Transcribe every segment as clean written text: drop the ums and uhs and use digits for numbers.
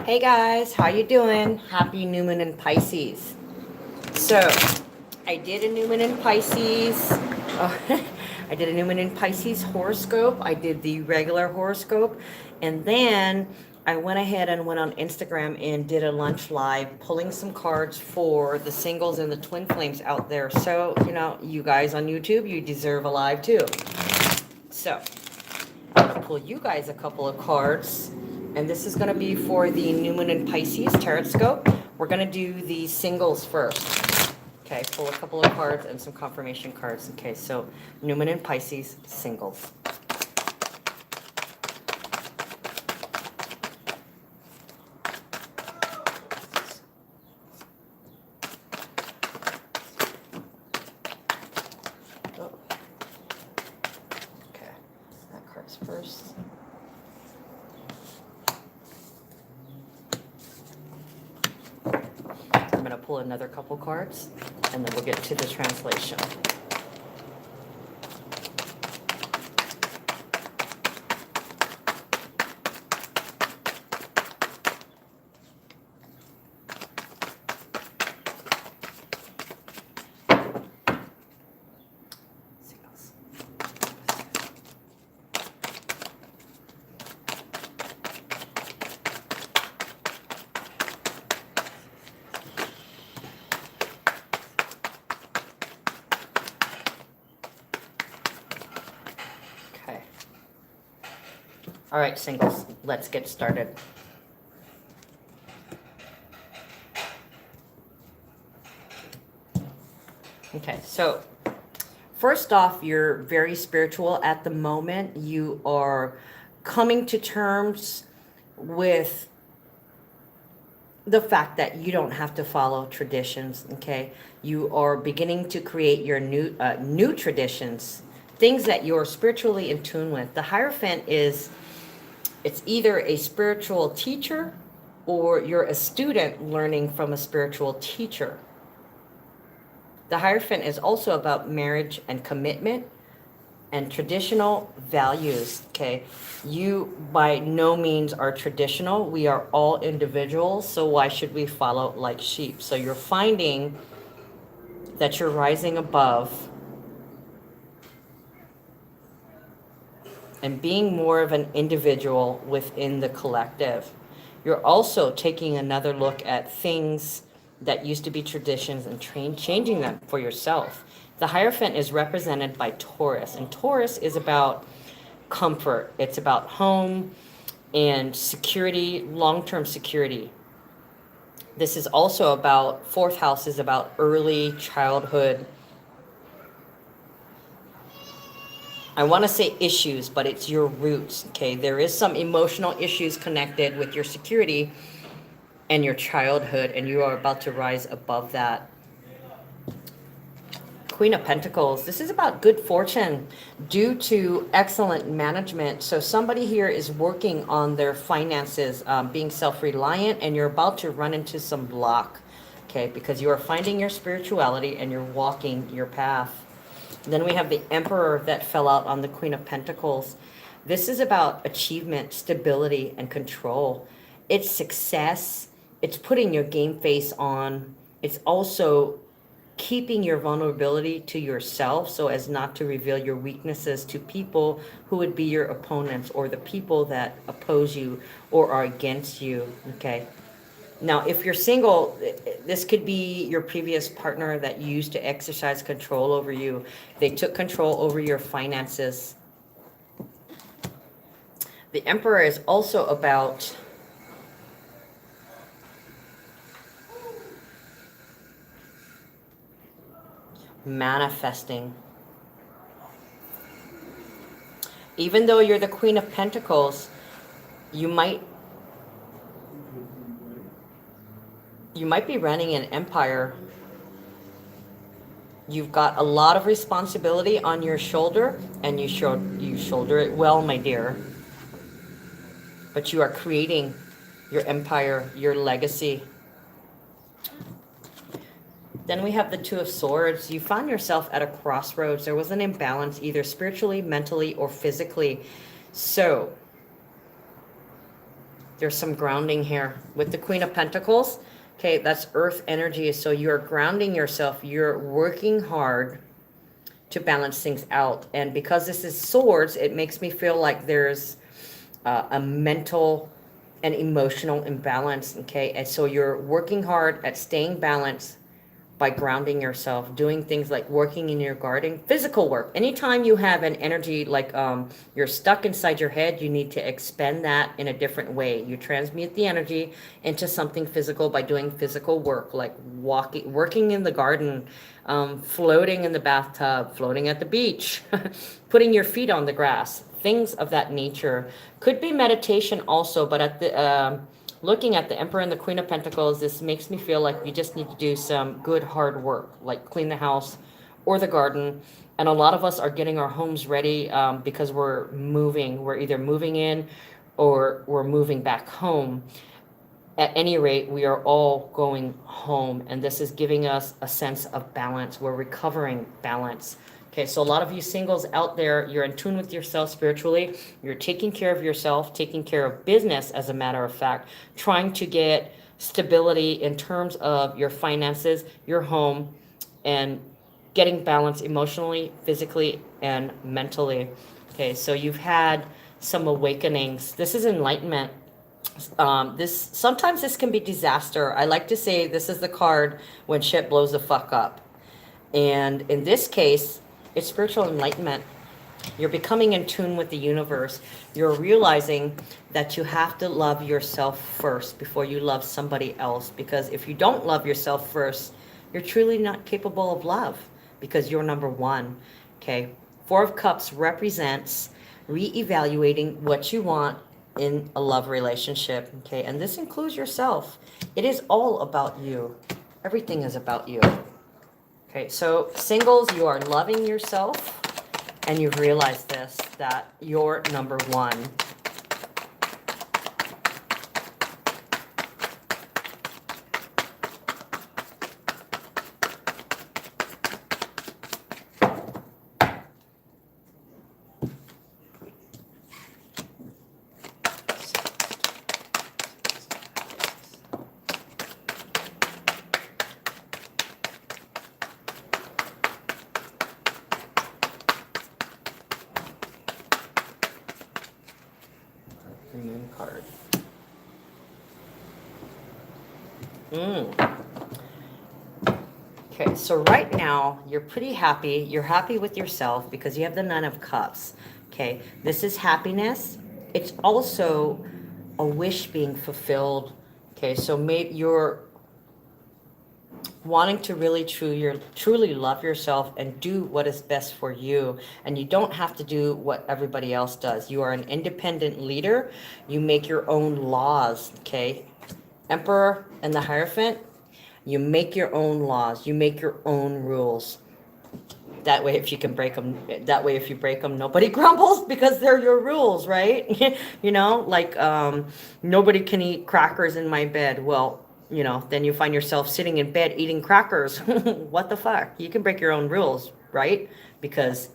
Hey guys, how you doing? Happy New Moon in Pisces. So, I did a New Moon in Pisces. I did a New Moon in Pisces horoscope. I did the regular horoscope, and then I went ahead and went on Instagram and did a lunch live, pulling some cards for the singles and the twin flames out there. So, you guys on YouTube, you deserve a live too. So, I'm going to pull you guys a couple of cards. And this is going to be for the New Moon in Pisces Tarotscope. We're going to do the singles first. Okay, pull a couple of cards and some confirmation cards. Okay, so New Moon in Pisces singles. Oh. Okay, that card's first. I'm going to pull another couple cards, and then we'll get to the translation. Singles. Okay. All right, singles, let's get started. Okay, so first off, you're very spiritual at the moment. You are coming to terms with the fact that you don't have to follow traditions, okay? You are beginning to create your new traditions, things that you're spiritually in tune with. The Hierophant it's either a spiritual teacher or you're a student learning from a spiritual teacher. The Hierophant is also about marriage and commitment and traditional values, okay? You by no means are traditional. We are all individuals, so why should we follow like sheep? So you're finding that you're rising above and being more of an individual within the collective. You're also taking another look at things that used to be traditions and changing them for yourself. The Hierophant is represented by Taurus, and Taurus is about comfort. It's about home and security, long-term security. This is also about, fourth house is about early childhood. I want to say issues, but it's your roots, okay? There is some emotional issues connected with your security and your childhood, and you are about to rise above that. Queen of Pentacles, this is about good fortune due to excellent management. So somebody here is working on their finances, being self-reliant, and you're about to run into some block, okay? Because you are finding your spirituality and you're walking your path. Then we have the Emperor that fell out on the Queen of Pentacles. This is about achievement, stability, and control. It's success. It's putting your game face on. It's also keeping your vulnerability to yourself so as not to reveal your weaknesses to people who would be your opponents or the people that oppose you or are against you, okay? Now, if you're single, this could be your previous partner that used to exercise control over you. They took control over your finances. The Emperor is also about manifesting. Even though you're the Queen of Pentacles, you might be running an empire. You've got a lot of responsibility on your shoulder, and you shoulder it well, my dear. But you are creating your empire, your legacy. Then we have the Two of Swords. You found yourself at a crossroads. There was an imbalance, either spiritually, mentally, or physically. So There's some grounding here with the Queen of Pentacles. Okay, that's earth energy. So you're grounding yourself. You're working hard to balance things out. And because this is swords, it makes me feel like there's a mental and emotional imbalance. Okay, and so you're working hard at staying balanced by grounding yourself, doing things like working in your garden, physical work. Anytime you have an energy like you're stuck inside your head, you need to expend that in a different way. You transmute the energy into something physical by doing physical work, like working in the garden, floating in the bathtub, floating at the beach, putting your feet on the grass, things of that nature. Could be meditation also, but at the looking at the Emperor and the Queen of Pentacles, this makes me feel like you just need to do some good hard work, like clean the house or the garden. And a lot of us are getting our homes ready because we're moving. We're either moving in or we're moving back home. At any rate, we are all going home, and this is giving us a sense of balance. We're recovering balance. Okay, so a lot of you singles out there, you're in tune with yourself spiritually. You're taking care of yourself, taking care of business, as a matter of fact, trying to get stability in terms of your finances, your home, and getting balance emotionally, physically, and mentally. Okay, so you've had some awakenings. This is enlightenment. Sometimes this can be disaster. I like to say this is the card when shit blows the fuck up. And in this case, it's spiritual enlightenment. You're becoming in tune with the universe. You're realizing that you have to love yourself first before you love somebody else. Because if you don't love yourself first, you're truly not capable of love because you're number one. Okay. Four of Cups represents reevaluating what you want in a love relationship. Okay. And this includes yourself. It is all about you. Everything is about you. Okay, so singles, you are loving yourself, and you've realized this, that you're number one. Moon card. Okay, so right now you're pretty happy. You're happy with yourself because you have the Nine of Cups. Okay, this is happiness. It's also a wish being fulfilled. Okay, so maybe you're wanting to really truly love yourself and do what is best for you, and you don't have to do what everybody else does. You are an independent leader. You make your own laws. Okay, Emperor and the Hierophant, you make your own laws, you make your own rules. That way, if you can break them, that way if you break them, nobody grumbles because they're your rules, right? You know, like nobody can eat crackers in my bed. Well, you know, then you find yourself sitting in bed eating crackers. What the fuck? You can break your own rules, right? Because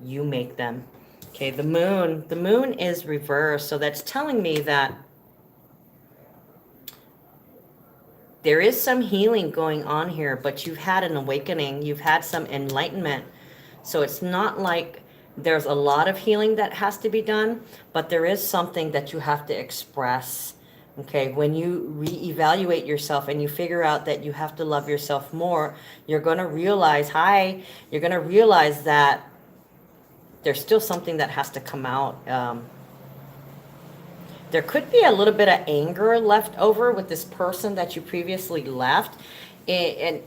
you make them. Okay, the moon is reversed. So that's telling me that there is some healing going on here, but you've had an awakening. You've had some enlightenment. So it's not like there's a lot of healing that has to be done, but there is something that you have to express. Okay, when you reevaluate yourself and you figure out that you have to love yourself more, you're going to realize, you're going to realize that there's still something that has to come out. There could be a little bit of anger left over with this person that you previously left. And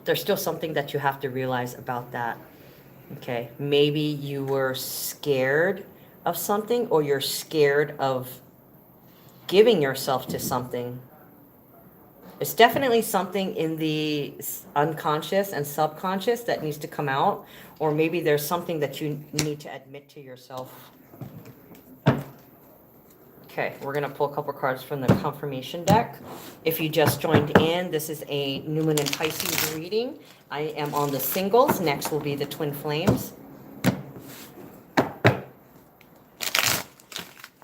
there's still something that you have to realize about that. Okay, maybe you were scared of something, or you're scared of giving yourself to something. It's definitely something in the unconscious and subconscious that needs to come out, or maybe there's something that you need to admit to yourself. Okay, we're going to pull a couple cards from the confirmation deck. If you just joined in, this is a New Moon and Pisces reading. I am on the singles. Next will be the twin flames.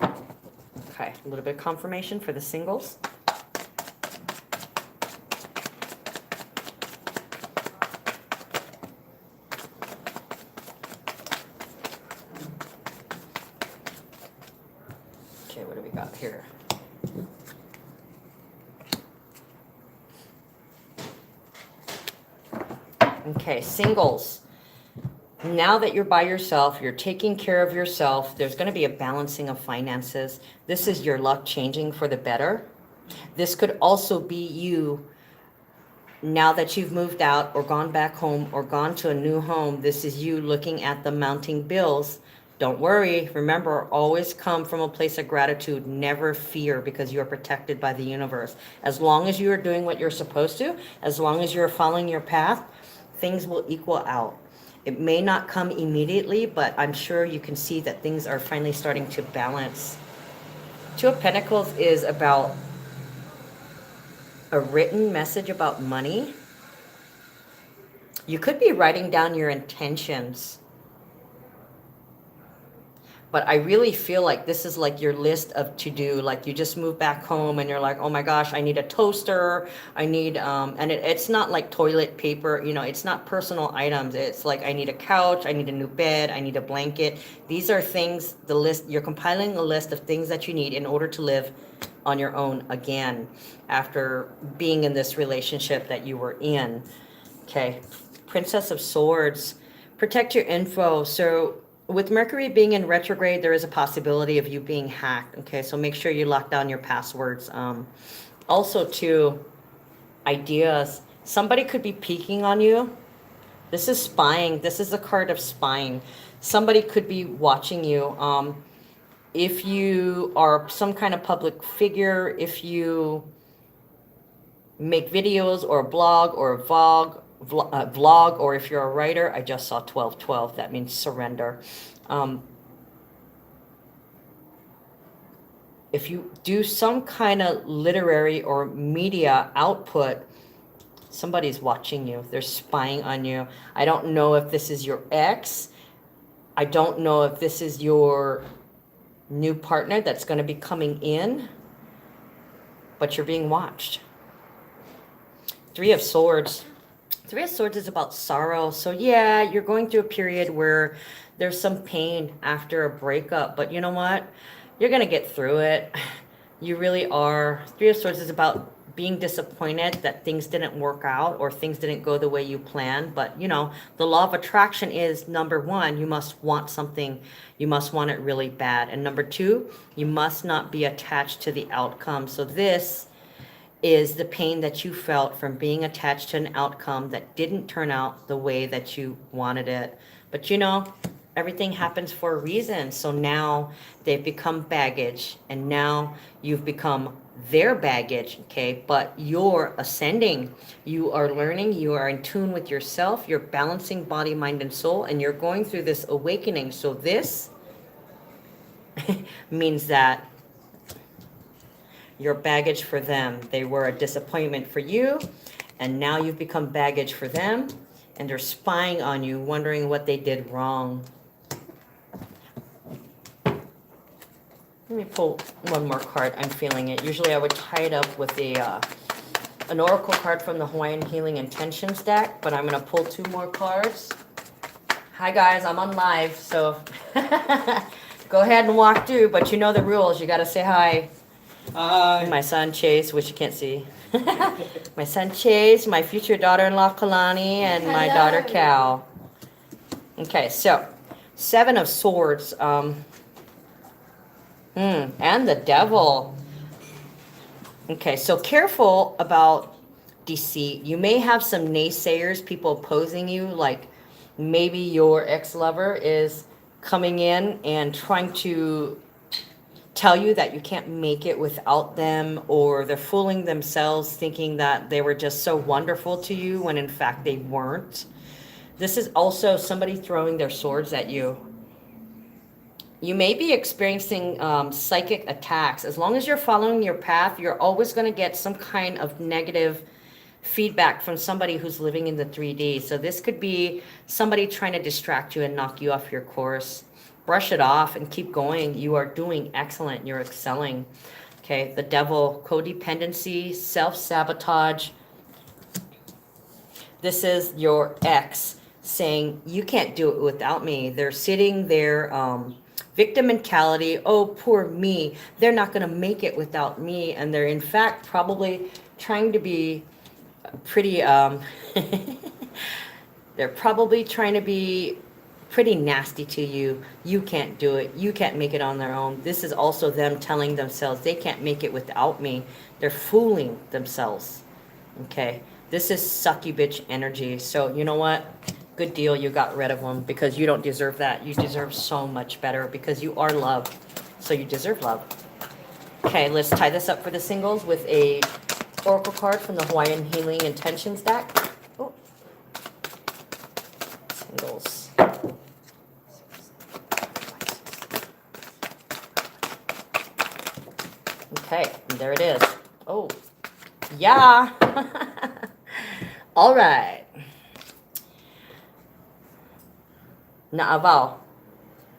Okay, a little bit of confirmation for the singles. Okay, what do we got here? Okay, singles. Now that you're by yourself, you're taking care of yourself, there's going to be a balancing of finances. This is your luck changing for the better. This could also be you, now that you've moved out or gone back home or gone to a new home, this is you looking at the mounting bills. Don't worry. Remember, always come from a place of gratitude. Never fear, because you are protected by the universe. As long as you are doing what you're supposed to, as long as you're following your path, things will equal out. It may not come immediately, but I'm sure you can see that things are finally starting to balance. Two of Pentacles is about a written message about money. You could be writing down your intentions. But I really feel like this is like your list of to-do. Like you just moved back home and you're like, oh my gosh, I need a toaster. I need, and it's not like toilet paper, you know, it's not personal items. It's like, I need a couch, I need a new bed, I need a blanket. These are things, the list, you're compiling a list of things that you need in order to live on your own again, after being in this relationship that you were in. Okay, Princess of Swords, protect your info. So with Mercury being in retrograde, there is a possibility of you being hacked. Okay, so make sure you lock down your passwords. Also, too, ideas. Somebody could be peeking on you. This is spying. This is a card of spying. Somebody could be watching you. If you are some kind of public figure, if you make videos or a blog or a vlog, or if you're a writer, I just saw 1212. That means surrender. If you do some kind of literary or media output, somebody's watching you. They're spying on you. I don't know if this is your ex. I don't know if this is your new partner that's going to be coming in, but you're being watched. Three of Swords. Three of Swords is about sorrow. So yeah, you're going through a period where there's some pain after a breakup, but you know what? You're going to get through it. You really are. Three of Swords is about being disappointed that things didn't work out or things didn't go the way you planned. But you know, the law of attraction is, number one, you must want something. You must want it really bad. And number two, you must not be attached to the outcome. So this is the pain that you felt from being attached to an outcome that didn't turn out the way that you wanted it. But you know, everything happens for a reason. So now they've become baggage, and now you've become their baggage, okay? But you're ascending. You are learning. You are in tune with yourself. You're balancing body, mind, and soul, and you're going through this awakening. So this means that you're baggage for them. They were a disappointment for you, and now you've become baggage for them, and they're spying on you, wondering what they did wrong. Let me pull one more card. I'm feeling it. Usually I would tie it up with an oracle card from the Hawaiian Healing Intentions deck, but I'm going to pull two more cards. Hi guys, I'm on live, so go ahead and walk through, but you know the rules. You got to say hi. Hi. My son Chase, which you can't see. My son Chase, my future daughter-in-law Kalani, and my daughter Cal. Okay, so Seven of Swords. And the Devil. Okay, so careful about deceit. You may have some naysayers, people opposing you, like maybe your ex-lover is coming in and trying to tell you that you can't make it without them, or they're fooling themselves thinking that they were just so wonderful to you when in fact they weren't. This is also somebody throwing their swords at you. You may be experiencing psychic attacks. As long as you're following your path, you're always going to get some kind of negative feedback from somebody who's living in the 3D. So this could be somebody trying to distract you and knock you off your course. Brush it off and keep going. You are doing excellent. You're excelling. Okay, the devil, codependency, self-sabotage. This is your ex saying, you can't do it without me. They're sitting there, victim mentality. Oh, poor me. They're not going to make it without me. And they're in fact probably trying to be pretty, they're probably trying to be pretty nasty to you. You can't do it. You can't make it on their own. This is also them telling themselves they can't make it without me. They're fooling themselves. Okay. This is sucky bitch energy. So you know what? Good deal. You got rid of them because you don't deserve that. You deserve so much better because you are love. So you deserve love. Okay. Let's tie this up for the singles with a oracle card from the Hawaiian Healing Intentions deck. Oh. Singles. Okay, and there it is. Oh, yeah. All right. Na'aval.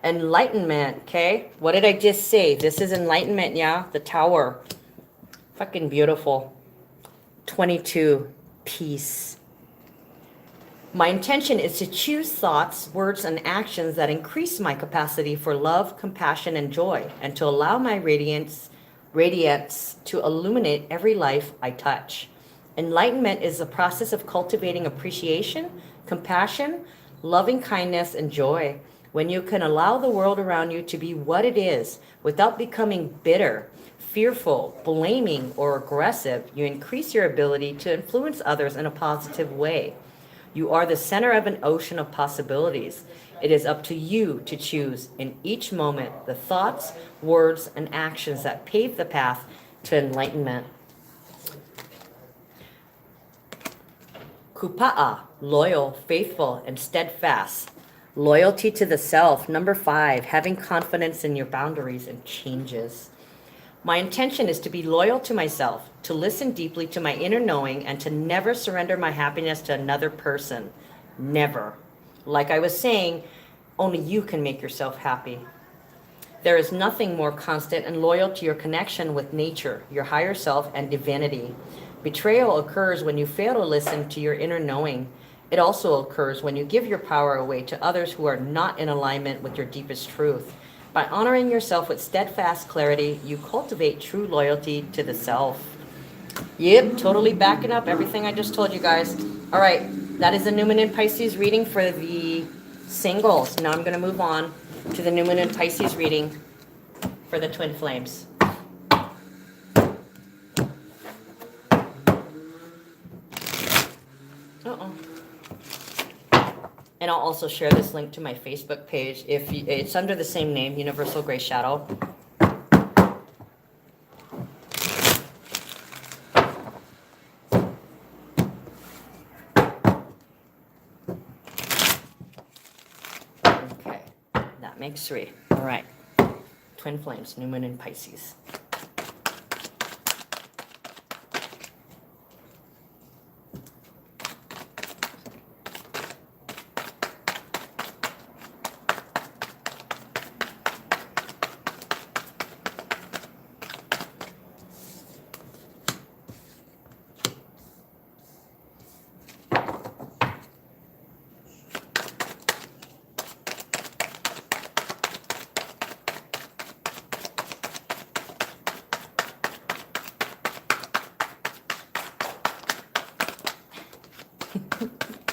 Enlightenment, okay? What did I just say? This is enlightenment, yeah? The tower. Fucking beautiful. 22. Peace. My intention is to choose thoughts, words, and actions that increase my capacity for love, compassion, and joy, and to allow my radiance to illuminate every life I touch. Enlightenment is the process of cultivating appreciation, compassion, loving kindness, and joy. When you can allow the world around you to be what it is without becoming bitter, fearful, blaming, or aggressive, you increase your ability to influence others in a positive way. You are the center of an ocean of possibilities. It is up to you to choose in each moment the thoughts, words, and actions that pave the path to enlightenment. Kupa'a, loyal, faithful, and steadfast. Loyalty to the self. Number 5, having confidence in your boundaries and changes. My intention is to be loyal to myself, to listen deeply to my inner knowing, and to never surrender my happiness to another person. Never. Like I was saying, only you can make yourself happy. There is nothing more constant and loyal to your connection with nature, your higher self, and divinity. Betrayal occurs when you fail to listen to your inner knowing. It also occurs when you give your power away to others who are not in alignment with your deepest truth. By honoring yourself with steadfast clarity, you cultivate true loyalty to the self. Yep, totally backing up everything I just told you guys. All right, that is the New Moon in Pisces reading for the singles. Now I'm going to move on to the New Moon in Pisces reading for the twin flames. And I'll also share this link to my Facebook page. It's under the same name, Universal Gray Shadow. Okay, that makes 3. All right, twin flames, New Moon in Pisces.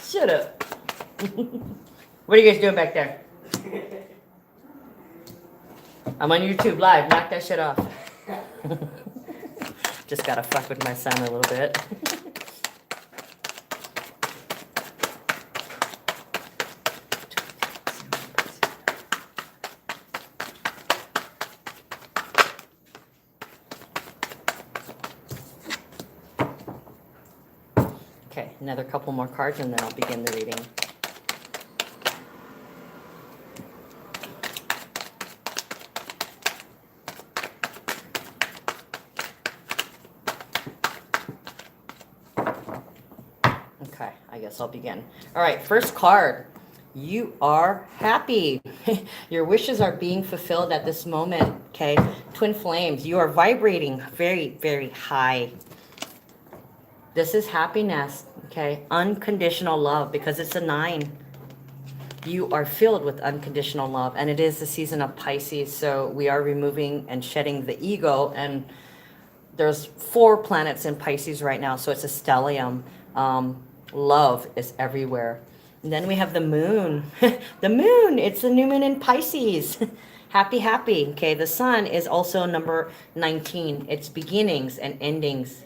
Shut up. What are you guys doing back there? I'm on YouTube live. Knock that shit off. Just gotta fuck with my son a little bit. Okay, another couple more cards and then I'll begin the reading. guess I'll begin. All right, first card. You are happy. Your wishes are being fulfilled at this moment, okay? Twin flames, you are vibrating very, very high. This is happiness, okay? Unconditional love, because it's a 9. You are filled with unconditional love, and it is the season of Pisces, so we are removing and shedding the ego, and there's 4 planets in Pisces right now, so it's a stellium. Love is everywhere. And then we have the moon. The moon, it's the new moon in Pisces. Happy, happy. Okay, the sun is also number 19. It's beginnings and endings.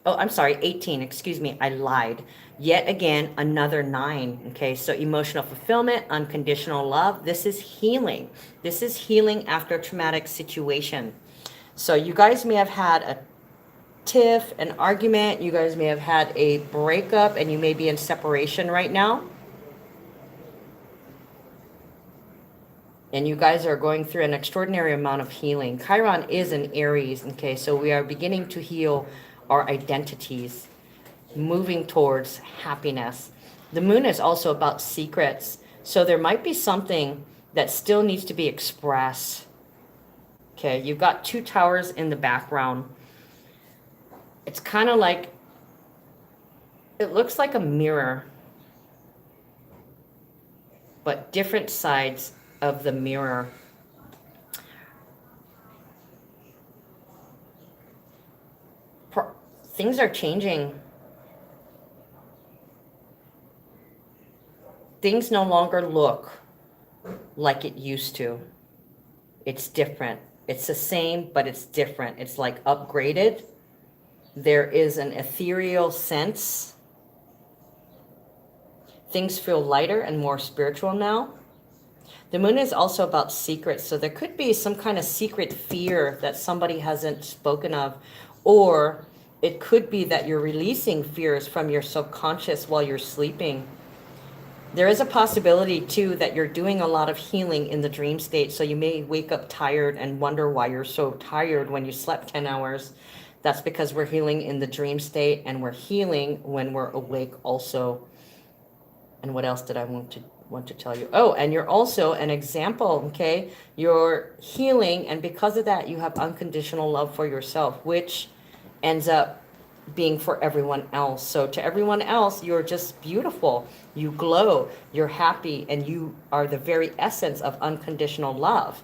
Oh, I'm sorry, 18. Excuse me, I lied. Yet again, another 9. Okay, so emotional fulfillment, unconditional love. This is healing. This is healing after a traumatic situation. So you guys may have had a tiff, an argument. You guys may have had a breakup, and you may be in separation right now. And you guys are going through an extraordinary amount of healing. Chiron is an Aries, okay? So we are beginning to heal our identities, moving towards happiness. The moon is also about secrets. So there might be something that still needs to be expressed. Okay, you've got 2 towers in the background. It's kind of like, it looks like a mirror, but different sides of the mirror. Things are changing. Things no longer look like it used to. It's different. It's the same, but it's different. It's like upgraded. There is an ethereal sense. Things feel lighter and more spiritual now. The moon is also about secrets. So there could be some kind of secret fear that somebody hasn't spoken of, or it could be that you're releasing fears from your subconscious while you're sleeping. There is a possibility too that you're doing a lot of healing in the dream state. So you may wake up tired and wonder why you're so tired when you slept 10 hours. That's because we're healing in the dream state, and we're healing when we're awake also. And what else did I want to tell you? Oh, and you're also an example, okay? You're healing, and because of that, you have unconditional love for yourself, which ends up being for everyone else. So to everyone else, you're just beautiful. You glow, you're happy, and you are the very essence of unconditional love.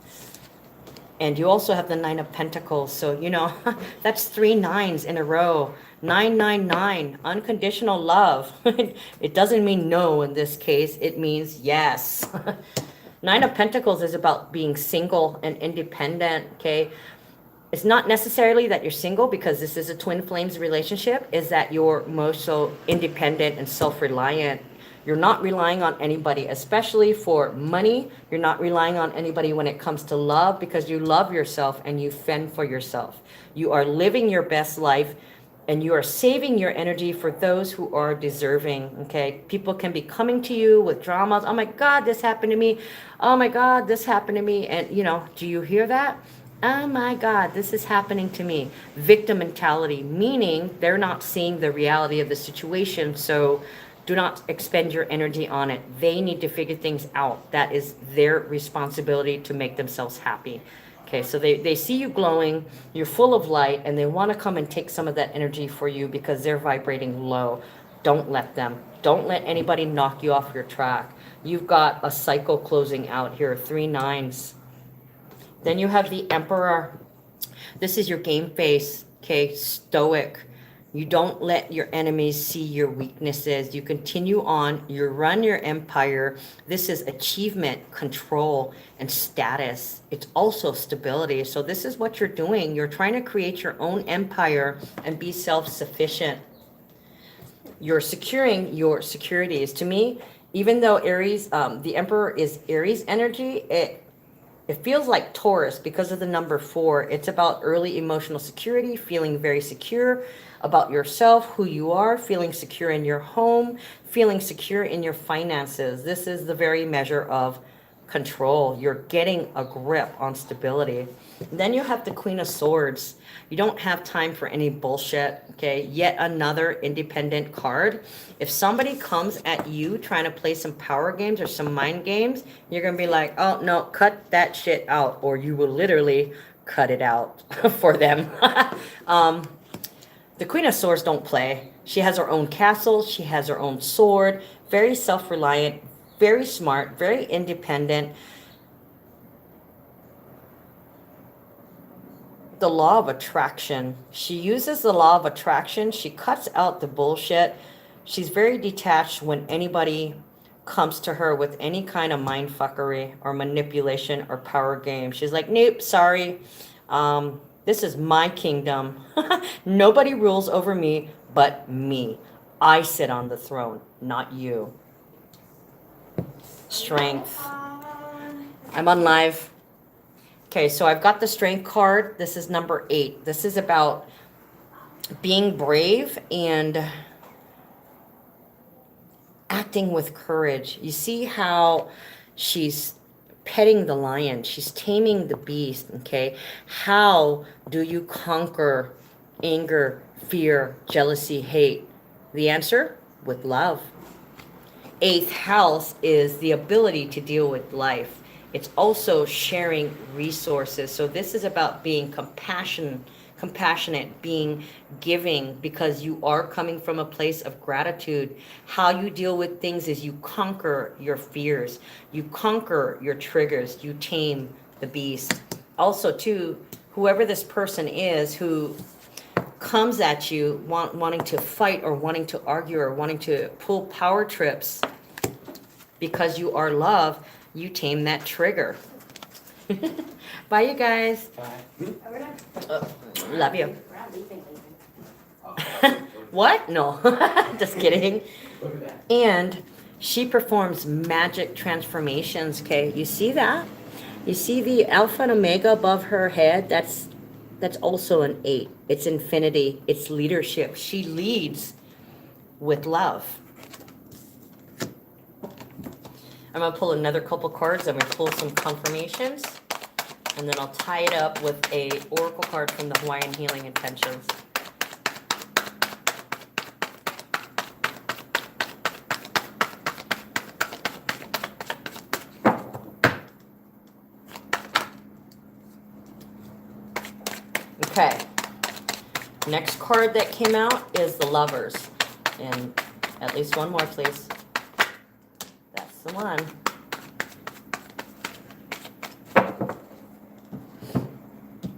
And you also have the 9 of Pentacles. So, you know, that's 3 9s in a row. 999, unconditional love. It doesn't mean no in this case. It means yes. 9 of Pentacles is about being single and independent, okay? It's not necessarily that you're single, because this is a twin flames relationship, is that you're more so independent and self-reliant. You're not relying on anybody, especially for money. You're not relying on anybody when it comes to love, because you love yourself and you fend for yourself. You are living your best life, and you are saving your energy for those who are deserving, okay? People can be coming to you with dramas. Oh my God, this happened to me. Oh my God, this happened to me. And, you know, do you hear that? Oh my God, this is happening to me. Victim mentality, meaning they're not seeing the reality of the situation. So do not expend your energy on it. They need to figure things out. That is their responsibility to make themselves happy. Okay, so they see you glowing, you're full of light, and they want to come and take some of that energy for you because they're vibrating low. Don't let them. Don't let anybody knock you off your track. You've got a cycle closing out here, 3 9s. Then you have the Emperor. This is your game face, okay, stoic. You don't let your enemies see your weaknesses. You continue on. You run your empire. This is achievement, control, and status. It's also stability. So this is what you're doing. You're trying to create your own empire and be self-sufficient. You're securing your securities. To me, even though Aries, the Emperor is Aries energy, it feels like Taurus because of the number 4. It's about early emotional security, feeling very secure about yourself, who you are, feeling secure in your home, feeling secure in your finances. This is the very measure of control. You're getting a grip on stability. And then you have the Queen of Swords. You don't have time for any bullshit, okay? Yet another independent card. If somebody comes at you trying to play some power games or some mind games, you're going to be like, oh, no, cut that shit out. Or you will literally cut it out for them. The Queen of Swords don't play. She has her own castle. She has her own sword. Very self-reliant, very smart, very independent. The law of attraction. She uses the law of attraction. She cuts out the bullshit. She's very detached when anybody comes to her with any kind of mind fuckery or manipulation or power game. She's like, nope, sorry. This is my kingdom. Nobody rules over me but me. I sit on the throne, not you. Strength. I'm on live. Okay, so I've got the Strength card. This is number 8. This is about being brave and acting with courage. You see how she's petting the lion. She's taming the beast, okay? How do you conquer anger, fear, jealousy, hate? The answer? With love. 8th house is the ability to deal with life. It's also sharing resources. So this is about being compassionate, being giving, because you are coming from a place of gratitude. How you deal with things is you conquer your fears, you conquer your triggers, you tame the beast. Also, too, whoever this person is who comes at you wanting to fight or wanting to argue or wanting to pull power trips, because you are love, you tame that trigger. Bye, you guys. Bye. Love you. What? No, just kidding. And she performs magic transformations. Okay, you see that? You see the Alpha and Omega above her head? That's also an 8. It's infinity. It's leadership. She leads with love. I'm going to pull another couple cards. I'm going to pull some confirmations. And then I'll tie it up with a oracle card from the Hawaiian Healing Intentions. Okay. Next card that came out is the Lovers. And at least one more, please. That's the one.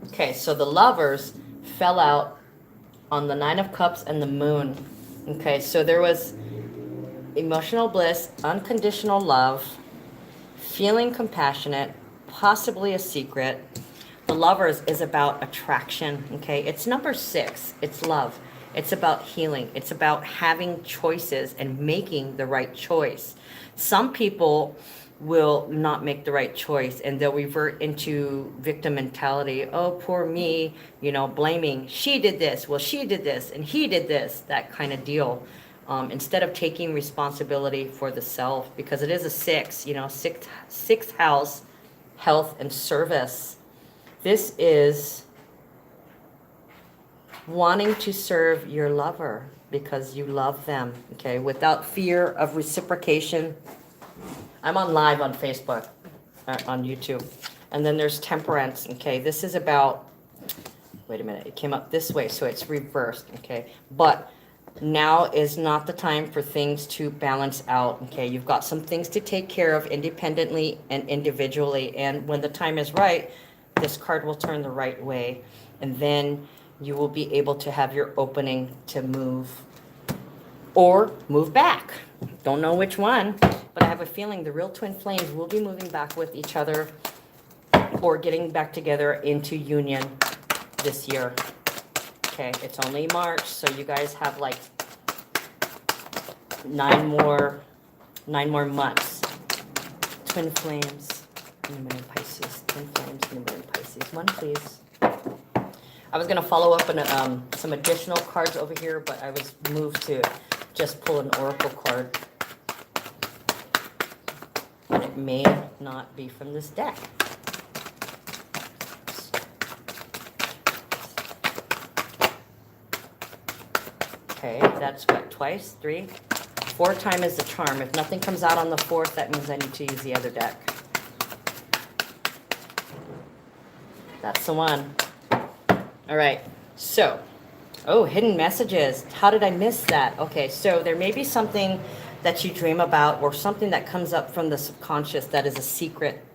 Okay, so the Lovers fell out on the 9 of Cups and the Moon. Okay, so there was emotional bliss, unconditional love, feeling compassionate, possibly a secret. The Lovers is about attraction, okay? It's number 6. It's love. It's about healing. It's about having choices and making the right choice. Some people will not make the right choice and they'll revert into victim mentality. Oh, poor me, blaming. She did this. Well, she did this and he did this, that kind of deal. Instead of taking responsibility for the self, because it is a 6, sixth house, health and service. This is wanting to serve your lover because you love them, okay, without fear of reciprocation. I'm on live on Facebook, on YouTube. And then there's Temperance, okay. This is about, wait a minute, it came up this way, so it's reversed, okay. But now is not the time for things to balance out, okay. You've got some things to take care of independently and individually. And when the time is right, this card will turn the right way. And then you will be able to have your opening to move or move back. Don't know which one, but I have a feeling the real twin flames will be moving back with each other or getting back together into union this year. Okay, it's only March, so you guys have like 9 more months. Twin flames, New Moon in Pisces. Twin flames, New Moon in Pisces. One, please. I was gonna follow up on some additional cards over here, but I was moved to just pull an oracle card. And it may not be from this deck. Okay, that's what, twice, 3? 4 times is the charm. If nothing comes out on the 4th, that means I need to use the other deck. That's the one. All right, so, oh, hidden messages. How did I miss that? Okay, so there may be something that you dream about or something that comes up from the subconscious that is a secret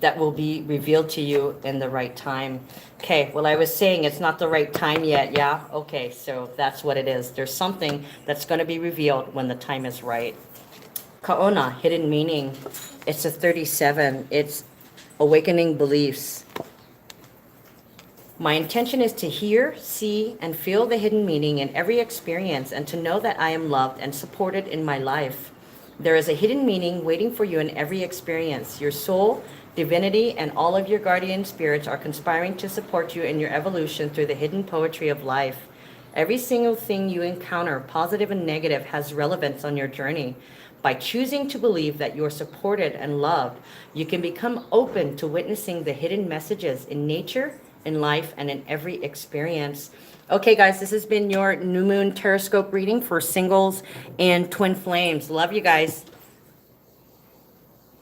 that will be revealed to you in the right time. Okay, well, I was saying it's not the right time yet, yeah? Okay, so that's what it is. There's something that's going to be revealed when the time is right. Kaona, hidden meaning. It's a 37. It's awakening beliefs. My intention is to hear, see, and feel the hidden meaning in every experience and to know that I am loved and supported in my life. There is a hidden meaning waiting for you in every experience. Your soul, divinity, and all of your guardian spirits are conspiring to support you in your evolution through the hidden poetry of life. Every single thing you encounter, positive and negative, has relevance on your journey. By choosing to believe that you are supported and loved, you can become open to witnessing the hidden messages in nature, in life, and in every experience. Okay, guys, this has been your New Moon Tarotscope reading for singles and twin flames. Love you guys.